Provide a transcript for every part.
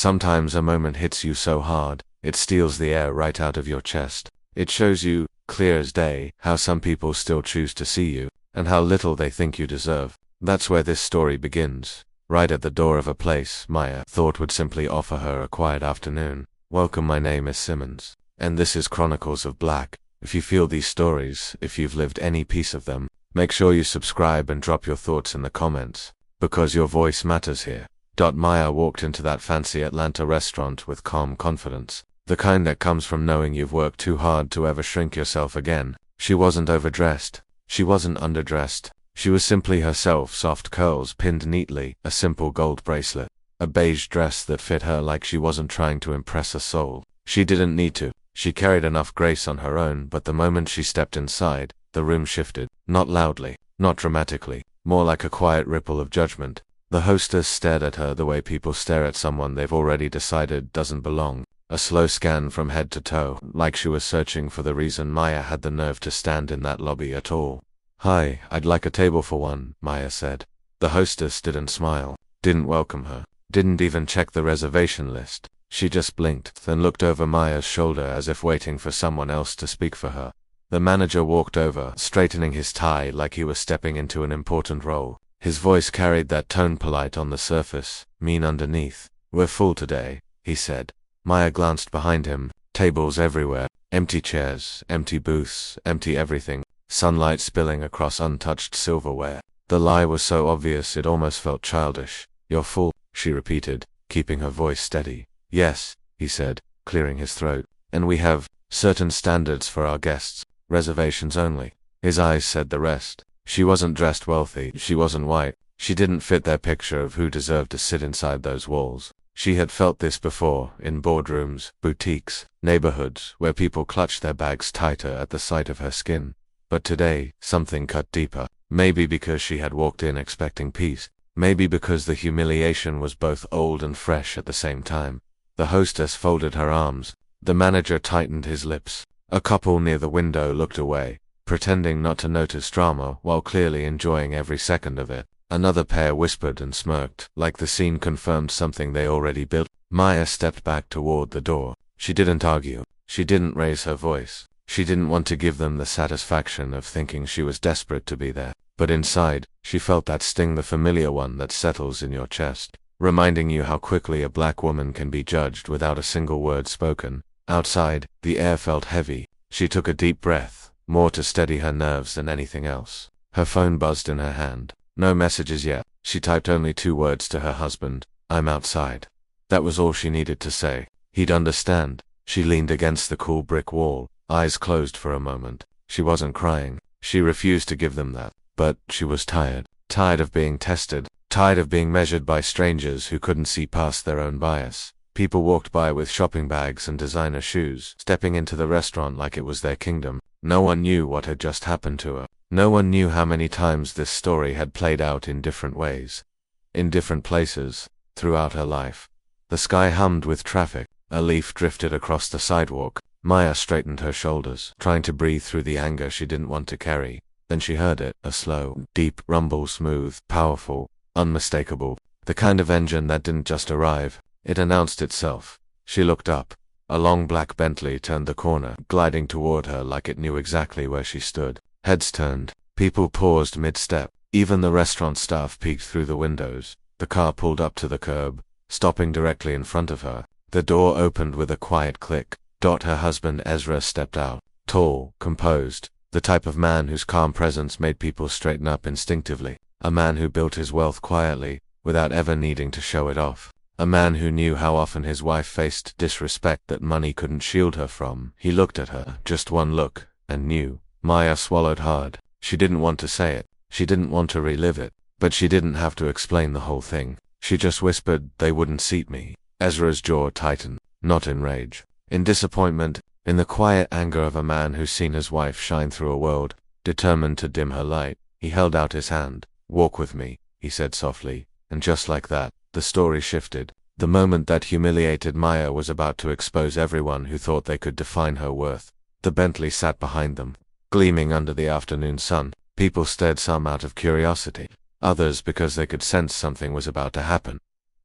Sometimes a moment hits you so hard, it steals the air right out of your chest. It shows you, clear as day, how some people still choose to see you, and how little they think you deserve. That's where this story begins. Right at the door of a place Maya thought would simply offer her a quiet afternoon. Welcome, my name is Simmons, and this is Chronicles of Black. If you feel these stories, if you've lived any piece of them, make sure you subscribe and drop your thoughts in the comments, because your voice matters here. Maya walked into that fancy Atlanta restaurant with calm confidence, the kind that comes from knowing you've worked too hard to ever shrink yourself again. She wasn't overdressed. She wasn't underdressed. She was simply herself, soft curls pinned neatly, a simple gold bracelet, a beige dress that fit her like she wasn't trying to impress a soul. She didn't need to. She carried enough grace on her own, but the moment she stepped inside, the room shifted. Not loudly, not dramatically, more like a quiet ripple of judgment. The hostess stared at her the way people stare at someone they've already decided doesn't belong. A slow scan from head to toe, like she was searching for the reason Maya had the nerve to stand in that lobby at all. "Hi, I'd like a table for one," Maya said. The hostess didn't smile, didn't welcome her, didn't even check the reservation list. She just blinked, then looked over Maya's shoulder as if waiting for someone else to speak for her. The manager walked over, straightening his tie like he was stepping into an important role. His voice carried that tone, polite on the surface, mean underneath. "We're full today," he said. Maya glanced behind him. Tables everywhere, empty chairs, empty booths, empty everything, sunlight spilling across untouched silverware. The lie was so obvious it almost felt childish. "You're full," she repeated, keeping her voice steady. "Yes," he said, clearing his throat. "And we have certain standards for our guests. Reservations only." His eyes said the rest. She wasn't dressed wealthy, she wasn't white, she didn't fit their picture of who deserved to sit inside those walls. She had felt this before, in boardrooms, boutiques, neighborhoods, where people clutched their bags tighter at the sight of her skin. But today, something cut deeper. Maybe because she had walked in expecting peace, maybe because the humiliation was both old and fresh at the same time. The hostess folded her arms. The manager tightened his lips. A couple near the window looked away, pretending not to notice drama while clearly enjoying every second of it. Another pair whispered and smirked, like the scene confirmed something they already built. Maya stepped back toward the door. She didn't argue. She didn't raise her voice. She didn't want to give them the satisfaction of thinking she was desperate to be there. But inside, she felt that sting, the familiar one that settles in your chest, reminding you how quickly a black woman can be judged without a single word spoken. Outside, the air felt heavy. She took a deep breath, more to steady her nerves than anything else. Her phone buzzed in her hand. No messages yet. She typed only 2 words to her husband: "I'm outside." That was all she needed to say. He'd understand. She leaned against the cool brick wall, eyes closed for a moment. She wasn't crying. She refused to give them that. But she was tired. Tired of being tested. Tired of being measured by strangers who couldn't see past their own bias. People walked by with shopping bags and designer shoes, stepping into the restaurant like it was their kingdom. No one knew what had just happened to her. No one knew how many times this story had played out in different ways, in different places, throughout her life. The sky hummed with traffic. A leaf drifted across the sidewalk. Maya straightened her shoulders, trying to breathe through the anger she didn't want to carry. Then she heard it, a slow, deep rumble, smooth, powerful, unmistakable. The kind of engine that didn't just arrive, it announced itself. She looked up. A long black Bentley turned the corner, gliding toward her like it knew exactly where she stood. Heads turned. People paused mid-step. Even the restaurant staff peeked through the windows. The car pulled up to the curb, stopping directly in front of her. The door opened with a quiet click. Her husband Ezra stepped out. Tall, composed, the type of man whose calm presence made people straighten up instinctively. A man who built his wealth quietly, without ever needing to show it off. A man who knew how often his wife faced disrespect that money couldn't shield her from. He looked at her, just one look, and knew. Maya swallowed hard. She didn't want to say it. She didn't want to relive it. But she didn't have to explain the whole thing. She just whispered, "They wouldn't seat me." Ezra's jaw tightened, not in rage. In disappointment, in the quiet anger of a man who's seen his wife shine through a world, determined to dim her light. He held out his hand. "Walk with me," he said softly. And just like that, the story shifted. The moment that humiliated Maya was about to expose everyone who thought they could define her worth. The Bentley sat behind them, gleaming under the afternoon sun. People stared, some out of curiosity, others because they could sense something was about to happen.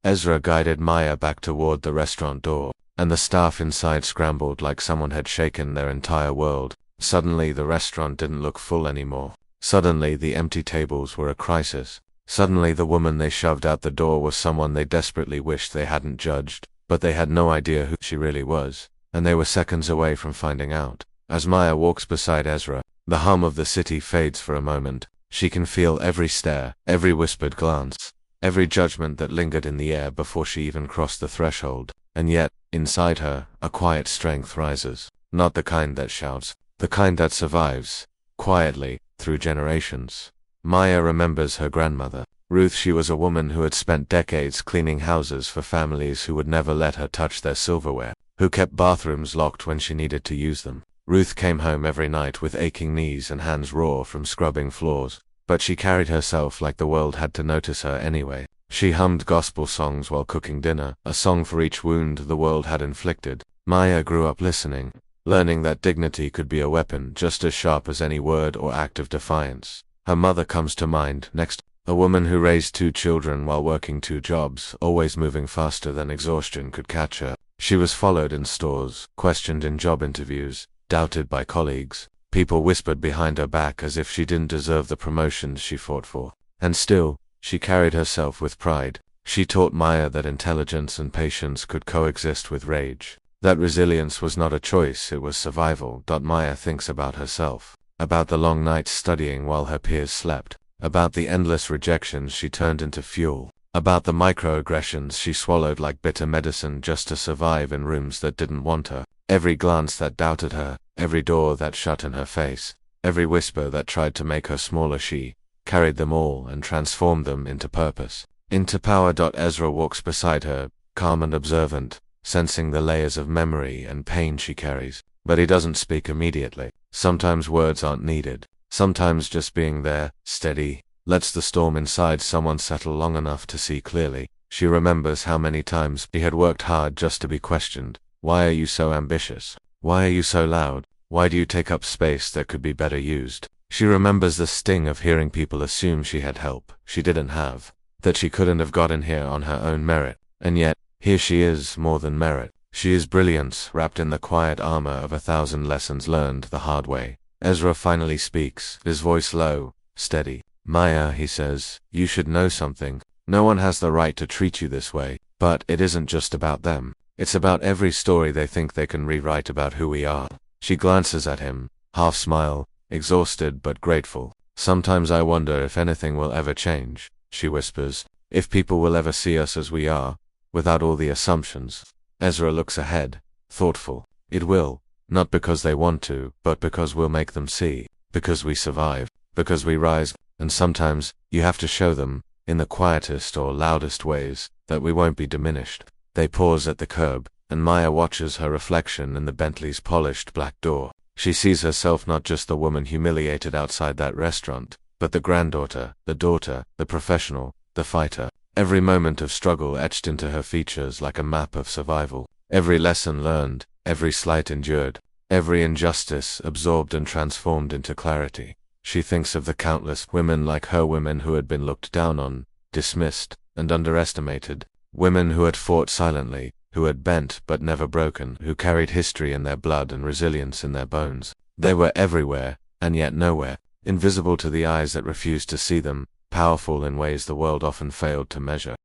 Ezra guided Maya back toward the restaurant door, and the staff inside scrambled like someone had shaken their entire world. Suddenly the restaurant didn't look full anymore. Suddenly the empty tables were a crisis. Suddenly the woman they shoved out the door was someone they desperately wished they hadn't judged, but they had no idea who she really was, and they were seconds away from finding out. As Maya walks beside Ezra, the hum of the city fades for a moment. She can feel every stare, every whispered glance, every judgment that lingered in the air before she even crossed the threshold. And yet, inside her, a quiet strength rises. Not the kind that shouts, the kind that survives, quietly, through generations. Maya remembers her grandmother, Ruth. She was a woman who had spent decades cleaning houses for families who would never let her touch their silverware, who kept bathrooms locked when she needed to use them. Ruth came home every night with aching knees and hands raw from scrubbing floors, but she carried herself like the world had to notice her anyway. She hummed gospel songs while cooking dinner, a song for each wound the world had inflicted. Maya grew up listening, learning that dignity could be a weapon just as sharp as any word or act of defiance. Her mother comes to mind next, a woman who raised 2 children while working 2 jobs, always moving faster than exhaustion could catch her. She was followed in stores, questioned in job interviews, doubted by colleagues. People whispered behind her back as if she didn't deserve the promotions she fought for. And still, she carried herself with pride. She taught Maya that intelligence and patience could coexist with rage. That resilience was not a choice, it was survival. Maya thinks about herself, about the long nights studying while her peers slept, about the endless rejections she turned into fuel, about the microaggressions she swallowed like bitter medicine just to survive in rooms that didn't want her. Every glance that doubted her, every door that shut in her face, every whisper that tried to make her smaller, she carried them all and transformed them into purpose, into power. Ezra walks beside her, calm and observant, sensing the layers of memory and pain she carries. But he doesn't speak immediately. Sometimes words aren't needed. Sometimes just being there, steady, lets the storm inside someone settle long enough to see clearly. She remembers how many times he had worked hard just to be questioned. Why are you so ambitious? Why are you so loud? Why do you take up space that could be better used? She remembers the sting of hearing people assume she had help she didn't have, that she couldn't have gotten here on her own merit. And yet, here she is, more than merit. She is brilliance, wrapped in the quiet armor of 1,000 lessons learned the hard way. Ezra finally speaks, his voice low, steady. Maya, he says, you should know something. No one has the right to treat you this way. But it isn't just about them. It's about every story they think they can rewrite about who we are. She glances at him, half smile, exhausted but grateful. Sometimes I wonder if anything will ever change, she whispers, if people will ever see us as we are, without all the assumptions. Ezra looks ahead, thoughtful. It will, not because they want to, but because we'll make them see, because we survive, because we rise, and sometimes, you have to show them, in the quietest or loudest ways, that we won't be diminished. They pause at the curb, and Maya watches her reflection in the Bentley's polished black door. She sees herself not just the woman humiliated outside that restaurant, but the granddaughter, the daughter, the professional, the fighter. Every moment of struggle etched into her features like a map of survival. Every lesson learned, every slight endured, every injustice absorbed and transformed into clarity. She thinks of the countless women like her, women who had been looked down on, dismissed, and underestimated. Women who had fought silently, who had bent but never broken, who carried history in their blood and resilience in their bones. They were everywhere, and yet nowhere, invisible to the eyes that refused to see them, powerful in ways the world often failed to measure.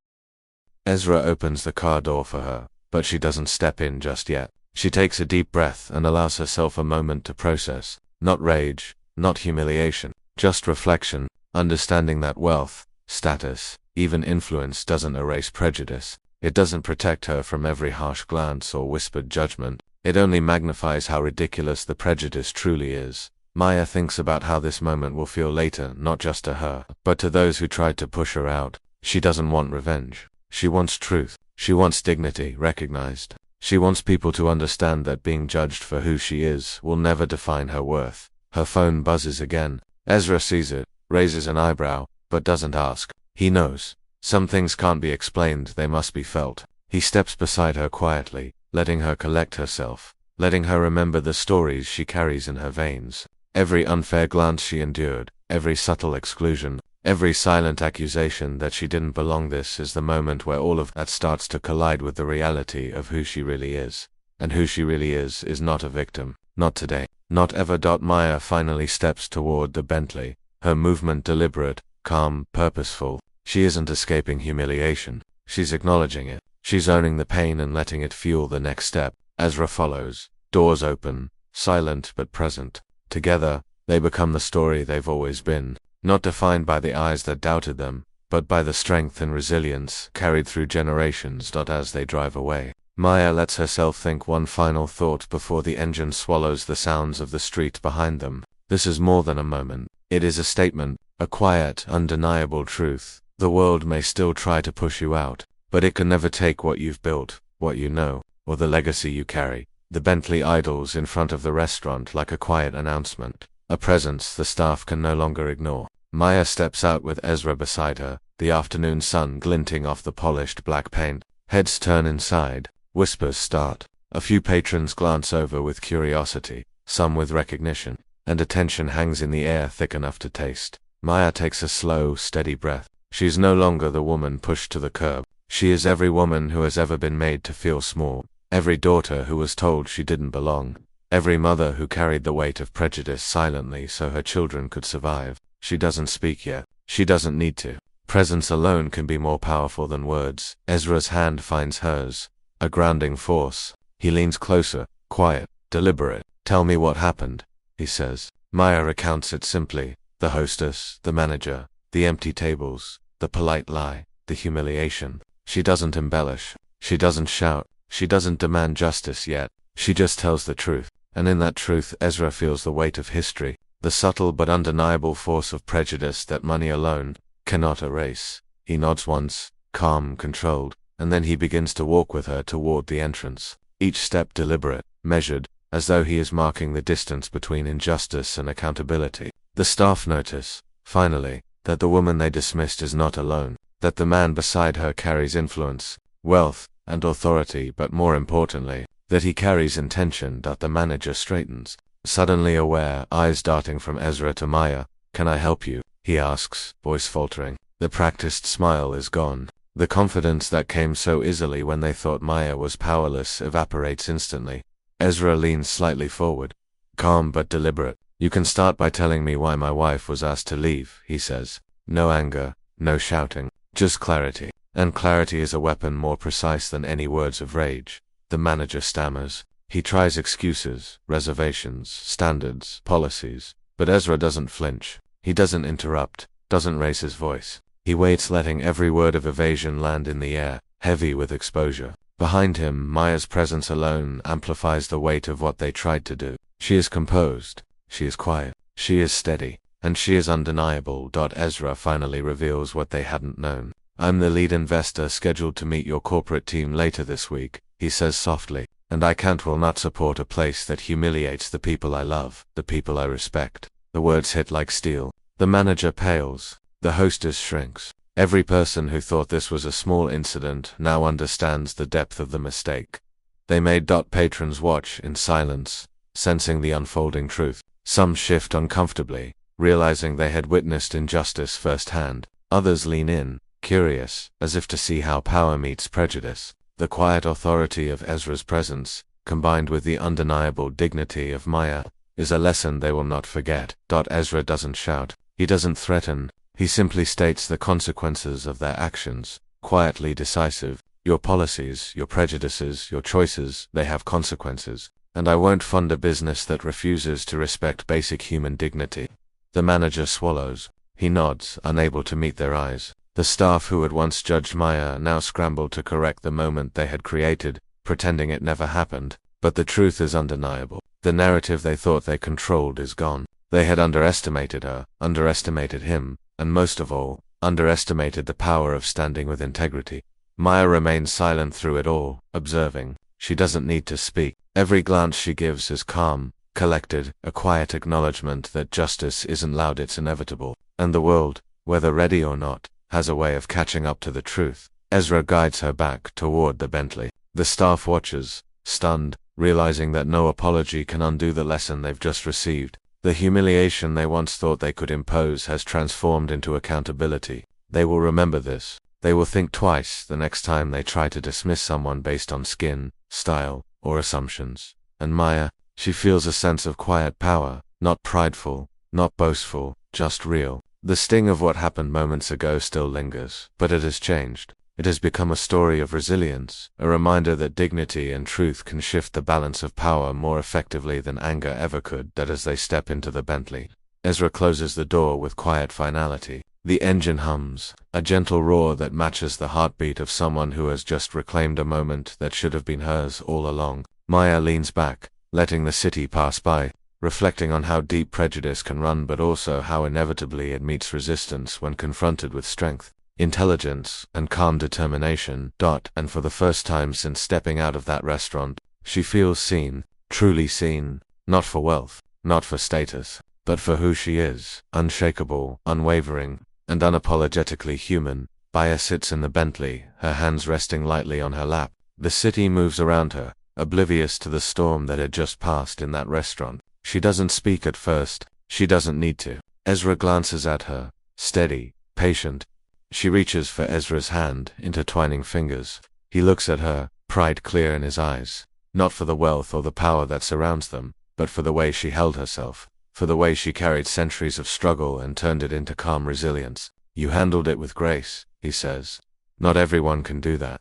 Ezra opens the car door for her, but she doesn't step in just yet. She takes a deep breath and allows herself a moment to process. Not rage, not humiliation, just reflection, understanding that wealth, status, even influence doesn't erase prejudice. It doesn't protect her from every harsh glance or whispered judgment. It only magnifies how ridiculous the prejudice truly is. Maya thinks about how this moment will feel later, not just to her, but to those who tried to push her out. She doesn't want revenge. She wants truth. She wants dignity recognized. She wants people to understand that being judged for who she is will never define her worth. Her phone buzzes again. Ezra sees it, raises an eyebrow, but doesn't ask. He knows. Some things can't be explained, they must be felt. He steps beside her quietly, letting her collect herself, letting her remember the stories she carries in her veins. Every unfair glance she endured, every subtle exclusion, Every silent accusation that she didn't belong. This is the moment where all of that starts to collide with the reality of who she really is. And who she really is not a victim. Not today. Not ever. Maya finally steps toward the Bentley, her movement deliberate, calm, purposeful. She isn't escaping humiliation. She's acknowledging it. She's owning the pain and letting it fuel the next step. Ezra follows. Doors open, silent but present. Together, they become the story they've always been, not defined by the eyes that doubted them, but by the strength and resilience carried through generations. As they drive away, Maya lets herself think one final thought before the engine swallows the sounds of the street behind them. This is more than a moment. It is a statement, a quiet, undeniable truth. The world may still try to push you out, but it can never take what you've built, what you know, or the legacy you carry. The Bentley idles in front of the restaurant like a quiet announcement, a presence the staff can no longer ignore. Maya steps out with Ezra beside her, the afternoon sun glinting off the polished black paint. Heads turn inside, whispers start. A few patrons glance over with curiosity, some with recognition, and attention hangs in the air thick enough to taste. Maya takes a slow, steady breath. She is no longer the woman pushed to the curb. She is every woman who has ever been made to feel small. Every daughter who was told she didn't belong. Every mother who carried the weight of prejudice silently so her children could survive. She doesn't speak yet. She doesn't need to. Presence alone can be more powerful than words. Ezra's hand finds hers, a grounding force. He leans closer, quiet, deliberate. "Tell me what happened," he says. Maya recounts it simply. The hostess, the manager, the empty tables, the polite lie, the humiliation. She doesn't embellish. She doesn't shout. She doesn't demand justice yet. She just tells the truth. And in that truth, Ezra feels the weight of history, the subtle but undeniable force of prejudice that money alone cannot erase. He nods once, calm, controlled, and then he begins to walk with her toward the entrance, each step deliberate, measured, as though he is marking the distance between injustice and accountability. The staff notice, finally, that the woman they dismissed is not alone, that the man beside her carries influence, wealth, and authority, but more importantly, that he carries intention. The manager straightens, suddenly aware, eyes darting from Ezra to Maya. "Can I help you?" he asks, voice faltering. The practiced smile is gone. The confidence that came so easily when they thought Maya was powerless evaporates instantly. Ezra leans slightly forward, calm but deliberate. "You can start by telling me why my wife was asked to leave," he says. No anger, no shouting, just clarity. And clarity is a weapon more precise than any words of rage. The manager stammers. He tries excuses, reservations, standards, policies, but Ezra doesn't flinch. He doesn't interrupt, doesn't raise his voice. He waits, letting every word of evasion land in the air, heavy with exposure. Behind him, Maya's presence alone amplifies the weight of what they tried to do. She is composed, she is quiet, she is steady, and she is undeniable. Ezra finally reveals what they hadn't known. "I'm the lead investor scheduled to meet your corporate team later this week," he says softly, "and I will not support a place that humiliates the people I love, the people I respect." The words hit like steel. The manager pales. The hostess shrinks. Every person who thought this was a small incident now understands the depth of the mistake. They made. Patrons watch in silence, sensing the unfolding truth. Some shift uncomfortably, realizing they had witnessed injustice firsthand. Others lean in, curious, as if to see how power meets prejudice. The quiet authority of Ezra's presence, combined with the undeniable dignity of Maya, is a lesson they will not forget. Ezra doesn't shout. He doesn't threaten. He simply states the consequences of their actions, quietly decisive. "Your policies, your prejudices, your choices, they have consequences. And I won't fund a business that refuses to respect basic human dignity." The manager swallows. He nods, unable to meet their eyes. The staff who had once judged Maya now scrambled to correct the moment they had created, pretending it never happened. But the truth is undeniable. The narrative they thought they controlled is gone. They had underestimated her, underestimated him, and most of all, underestimated the power of standing with integrity. Maya remains silent through it all, observing. She doesn't need to speak. Every glance she gives is calm, collected, a quiet acknowledgement that justice isn't loud, it's inevitable. And the world, whether ready or not, has a way of catching up to the truth. Ezra guides her back toward the Bentley. The staff watches, stunned, realizing that no apology can undo the lesson they've just received. The humiliation they once thought they could impose has transformed into accountability. They will remember this. They will think twice the next time they try to dismiss someone based on skin, style, or assumptions. And Maya, she feels a sense of quiet power, not prideful, not boastful, just real. The sting of what happened moments ago still lingers, but it has changed. It has become a story of resilience, a reminder that dignity and truth can shift the balance of power more effectively than anger ever could. That as they step into the Bentley, Ezra closes the door with quiet finality. The engine hums, a gentle roar that matches the heartbeat of someone who has just reclaimed a moment that should have been hers all along. Maya leans back, letting the city pass by, reflecting on how deep prejudice can run but also how inevitably it meets resistance when confronted with strength, intelligence, and calm determination. And for the first time since stepping out of that restaurant, she feels seen, truly seen, not for wealth, not for status, but for who she is, unshakable, unwavering, and unapologetically human. Maya sits in the Bentley, her hands resting lightly on her lap. The city moves around her, oblivious to the storm that had just passed in that restaurant. She doesn't speak at first. She doesn't need to. Ezra glances at her, steady, patient. She reaches for Ezra's hand, intertwining fingers. He looks at her, pride clear in his eyes, not for the wealth or the power that surrounds them, but for the way she held herself, for the way she carried centuries of struggle and turned it into calm resilience. You handled it with grace, he says. Not everyone can do that.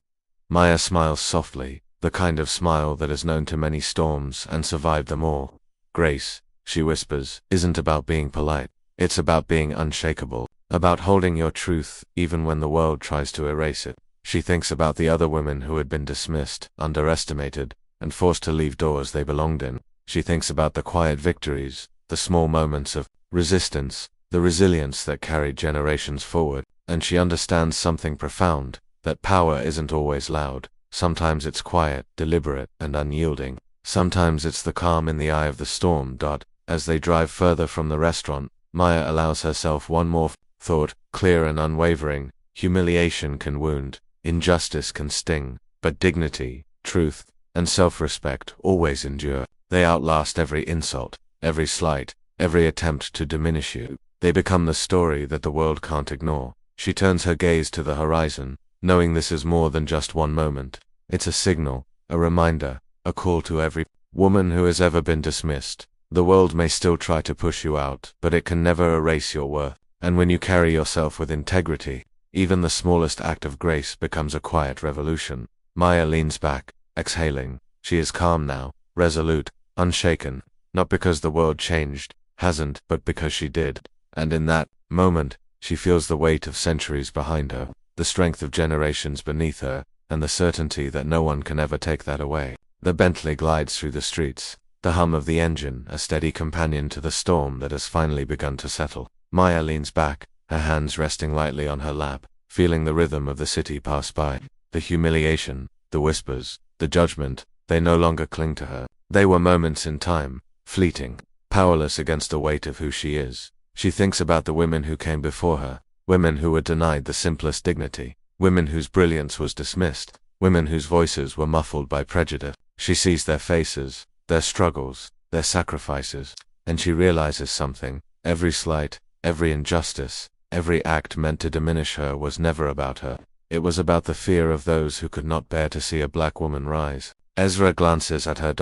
Maya smiles softly, the kind of smile that is known to many storms and survived them all. Grace, she whispers, isn't about being polite. It's about being unshakable, about holding your truth even when the world tries to erase it. She thinks about the other women who had been dismissed, underestimated, and forced to leave doors they belonged in. She thinks about the quiet victories, the small moments of resistance, the resilience that carried generations forward, and she understands something profound, that power isn't always loud. Sometimes it's quiet, deliberate, and unyielding. Sometimes it's the calm in the eye of the storm. As they drive further from the restaurant, Maya allows herself one more thought, clear and unwavering. Humiliation can wound, injustice can sting, but dignity, truth, and self-respect always endure. They outlast every insult, every slight, every attempt to diminish you. They become the story that the world can't ignore. She turns her gaze to the horizon, knowing this is more than just one moment. It's a signal, a reminder, a call to every woman who has ever been dismissed. The world may still try to push you out, but it can never erase your worth. And when you carry yourself with integrity, even the smallest act of grace becomes a quiet revolution. Maya leans back, exhaling. She is calm now, resolute, unshaken, not because the world changed, hasn't, but because she did. And in that moment, she feels the weight of centuries behind her, the strength of generations beneath her, and the certainty that no one can ever take that away. The Bentley glides through the streets, the hum of the engine a steady companion to the storm that has finally begun to settle. Maya leans back, her hands resting lightly on her lap, feeling the rhythm of the city pass by. The humiliation, the whispers, the judgment, they no longer cling to her. They were moments in time, fleeting, powerless against the weight of who she is. She thinks about the women who came before her, women who were denied the simplest dignity, women whose brilliance was dismissed, women whose voices were muffled by prejudice. She sees their faces, their struggles, their sacrifices, and she realizes something. Every slight, every injustice, every act meant to diminish her was never about her. It was about the fear of those who could not bear to see a black woman rise. Ezra glances at her.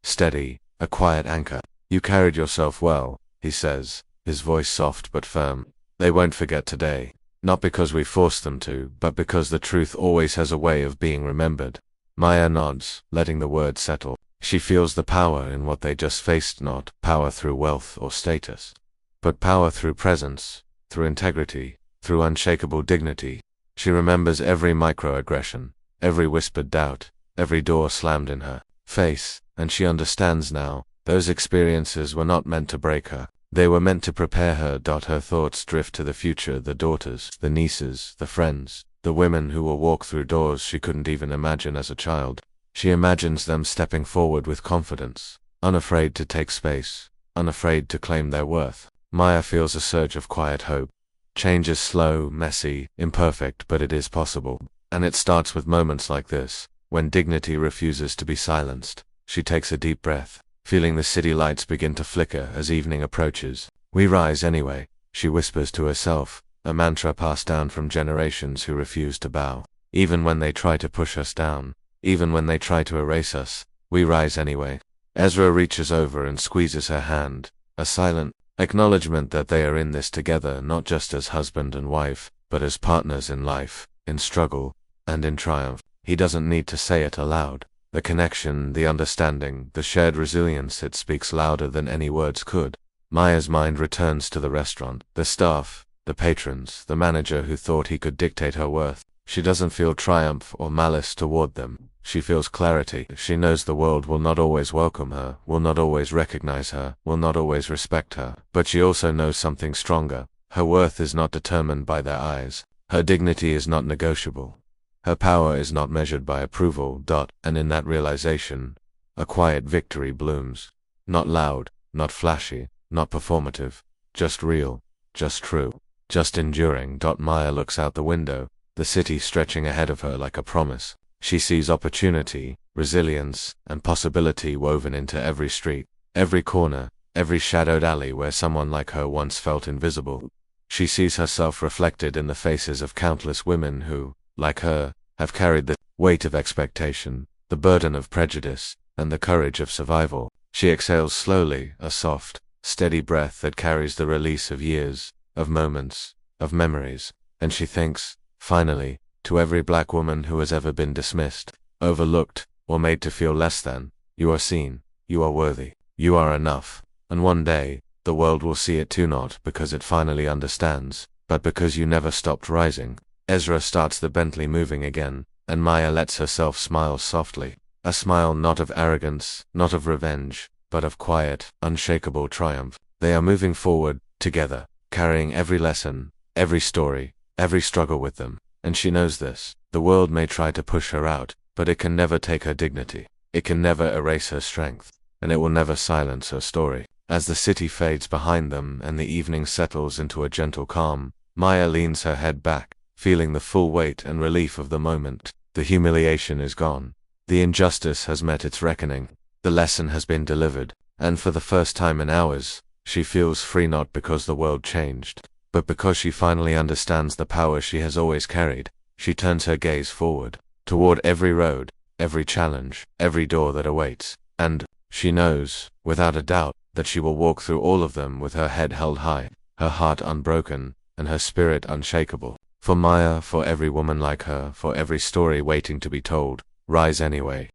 Steady, a quiet anchor. You carried yourself well, he says, his voice soft but firm. They won't forget today. Not because we forced them to, but because the truth always has a way of being remembered. Maya nods, letting the words settle. She feels the power in what they just faced, not power through wealth or status, but power through presence, through integrity, through unshakable dignity. She remembers every microaggression, every whispered doubt, every door slammed in her face, and she understands now, those experiences were not meant to break her. They were meant to prepare her. Her thoughts drift to the future, the daughters, the nieces, the friends, the women who will walk through doors she couldn't even imagine as a child. She imagines them stepping forward with confidence, unafraid to take space, unafraid to claim their worth. Maya feels a surge of quiet hope. Change is slow, messy, imperfect, but it is possible. And it starts with moments like this, when dignity refuses to be silenced. She takes a deep breath, feeling the city lights begin to flicker as evening approaches. We rise anyway, she whispers to herself, a mantra passed down from generations who refuse to bow. Even when they try to push us down, even when they try to erase us, we rise anyway. Ezra reaches over and squeezes her hand, a silent acknowledgement that they are in this together, not just as husband and wife, but as partners in life, in struggle, and in triumph. He doesn't need to say it aloud. The connection, the understanding, the shared resilience, it speaks louder than any words could. Maya's mind returns to the restaurant, the staff, the patrons, the manager who thought he could dictate her worth. She doesn't feel triumph or malice toward them. She feels clarity. She knows the world will not always welcome her, will not always recognize her, will not always respect her. But she also knows something stronger. Her worth is not determined by their eyes. Her dignity is not negotiable. Her power is not measured by approval. And in that realization, a quiet victory blooms. Not loud, not flashy, not performative, just real, just true, just enduring. Maya looks out the window, the city stretching ahead of her like a promise. She sees opportunity, resilience, and possibility woven into every street, every corner, every shadowed alley where someone like her once felt invisible. She sees herself reflected in the faces of countless women who, like her, have carried the weight of expectation, the burden of prejudice, and the courage of survival. She exhales slowly, a soft, steady breath that carries the release of years, of moments, of memories, and she thinks, finally, to every black woman who has ever been dismissed, overlooked, or made to feel less than, you are seen, you are worthy, you are enough, and one day, the world will see it too, not because it finally understands, but because you never stopped rising. Ezra starts the Bentley moving again, and Maya lets herself smile softly, a smile not of arrogance, not of revenge, but of quiet, unshakable triumph. They are moving forward, together, carrying every lesson, every story, every struggle with them. And she knows this. The world may try to push her out, but it can never take her dignity. It can never erase her strength, and it will never silence her story. As the city fades behind them and the evening settles into a gentle calm, Maya leans her head back, feeling the full weight and relief of the moment. The humiliation is gone. The injustice has met its reckoning. The lesson has been delivered, and for the first time in hours, she feels free, not because the world changed, but because she finally understands the power she has always carried. She turns her gaze forward, toward every road, every challenge, every door that awaits, and she knows, without a doubt, that she will walk through all of them with her head held high, her heart unbroken, and her spirit unshakable. For Maya, for every woman like her, for every story waiting to be told, rise anyway.